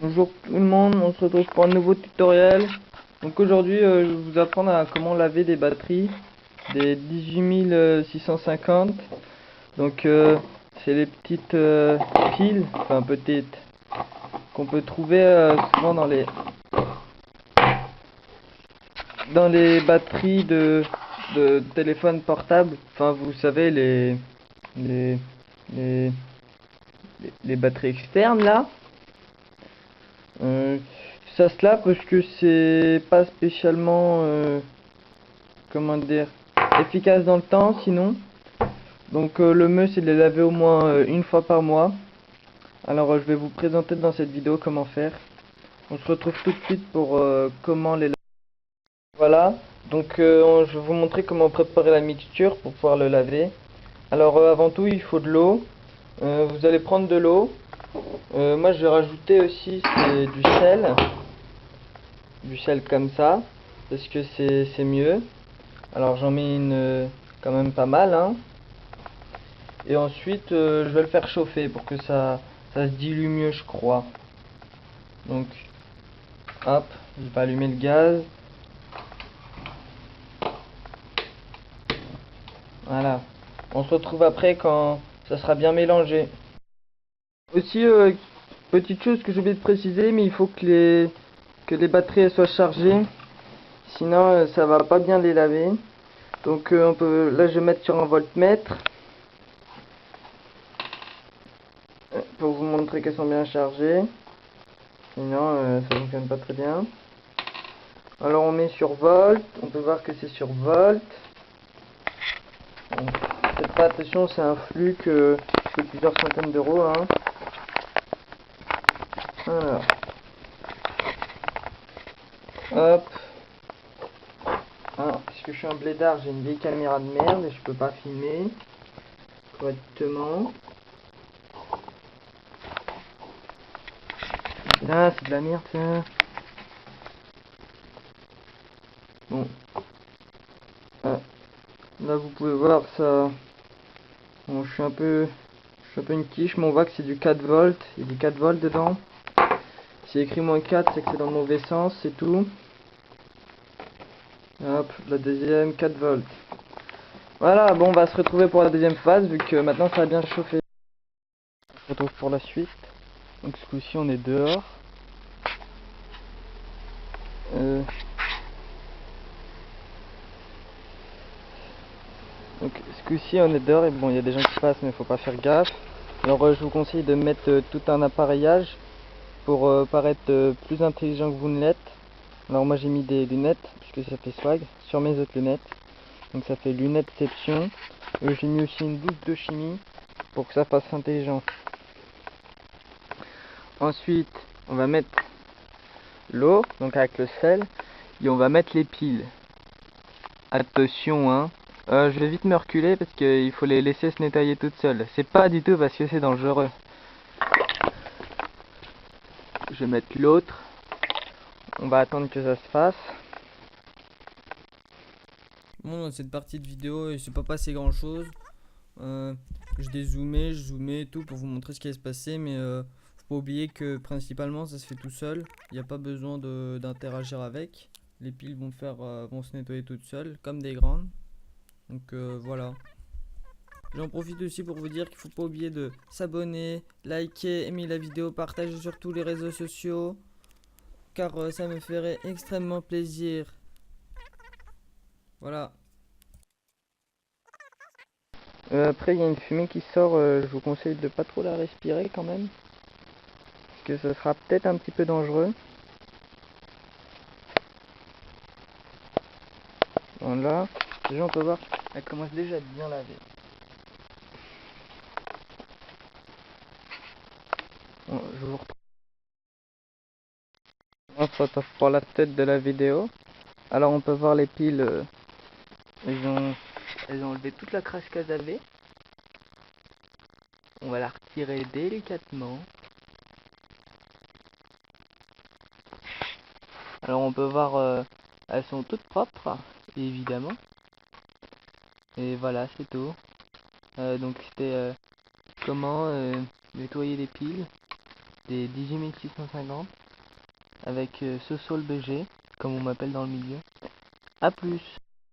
Bonjour tout le monde, on se retrouve pour un nouveau tutoriel. Donc aujourd'hui je vais vous apprendre à comment laver des batteries des 18650. Donc c'est les petites piles, enfin petites, qu'on peut trouver souvent dans les batteries de téléphone portable. Enfin vous savez les, les, les batteries externes là. Ça se lave parce que c'est pas spécialement comment dire, efficace dans le temps sinon. Donc le mieux c'est de les laver au moins une fois par mois. Alors je vais vous présenter dans cette vidéo comment faire. On se retrouve tout de suite pour comment les laver. Voilà, donc je vais vous montrer comment préparer la mixture pour pouvoir le laver. Alors avant tout il faut de l'eau. Vous allez prendre de l'eau. Moi je vais rajouter aussi du sel comme ça, parce que c'est mieux. Alors j'en mets une quand même pas mal, hein. Et ensuite je vais le faire chauffer pour que ça se dilue mieux, je crois. Donc hop, je vais allumer le gaz. Voilà, on se retrouve après quand ça sera bien mélangé. Aussi petite chose que j'ai oublié de préciser, mais il faut que les batteries elles soient chargées, sinon ça va pas bien les laver. Donc là je vais mettre sur un voltmètre pour vous montrer qu'elles sont bien chargées. Sinon ça fonctionne pas très bien. Alors on met sur volt, on peut voir que c'est sur volt. Bon, faites pas attention, c'est un flux qui coûte plusieurs centaines d'euros, hein. Alors hop. Ah, parce que je suis un blédard, j'ai une vieille caméra de merde et je peux pas filmer correctement. Là c'est de la merde ça. Bon. Ah. Là vous pouvez voir ça. Bon, je suis un peu une quiche, mais on voit que c'est du 4 volts. Il y a du 4 volts dedans. Si écrit -4, c'est que c'est dans le mauvais sens, c'est tout. Hop, la deuxième, 4 volts. Voilà, bon, on va se retrouver pour la deuxième phase, vu que maintenant ça a bien chauffé. On se retrouve pour la suite. Donc ce coup-ci, on est dehors. Donc ce coup-ci, on est dehors, et bon, il y a des gens qui passent, mais il faut pas faire gaffe. Alors je vous conseille de mettre tout un appareillage pour paraître plus intelligent que vous ne l'êtes. Alors moi j'ai mis des lunettes, puisque ça fait swag, sur mes autres lunettes. Donc ça fait lunetteception. J'ai mis aussi une douche de chimie pour que ça fasse intelligent. Ensuite on va mettre l'eau, donc avec le sel, et on va mettre les piles. Attention hein, je vais vite me reculer parce qu'il faut les laisser se nettoyer toutes seules. C'est pas du tout parce que c'est dangereux. Je vais mettre l'autre. On va attendre que ça se fasse. Bon, dans cette partie de vidéo, il s'est pas passé grand chose. Je dézoomais, je zoomais et tout pour vous montrer ce qui allait se passer, mais faut pas oublier que principalement ça se fait tout seul. Il n'y a pas besoin d'interagir avec. Les piles vont se nettoyer toutes seules, comme des grandes. Donc voilà. J'en profite aussi pour vous dire qu'il faut pas oublier de s'abonner, liker, aimer la vidéo, partager sur tous les réseaux sociaux, car ça me ferait extrêmement plaisir. Voilà. Après il y a une fumée qui sort, je vous conseille de pas trop la respirer quand même. Parce que ce sera peut-être un petit peu dangereux. Voilà. Déjà on peut voir, elle commence déjà à bien laver. Bon, je vous retrouve. On se retrouve pour la tête de la vidéo. Alors on peut voir les piles, elles ont enlevé toute la crasse qu'elles avaient. On va la retirer délicatement. Alors on peut voir, elles sont toutes propres, évidemment. Et voilà, c'est tout. Donc c'était comment nettoyer les piles des 18650. avec Soso le BG, comme on m'appelle dans le milieu. A plus.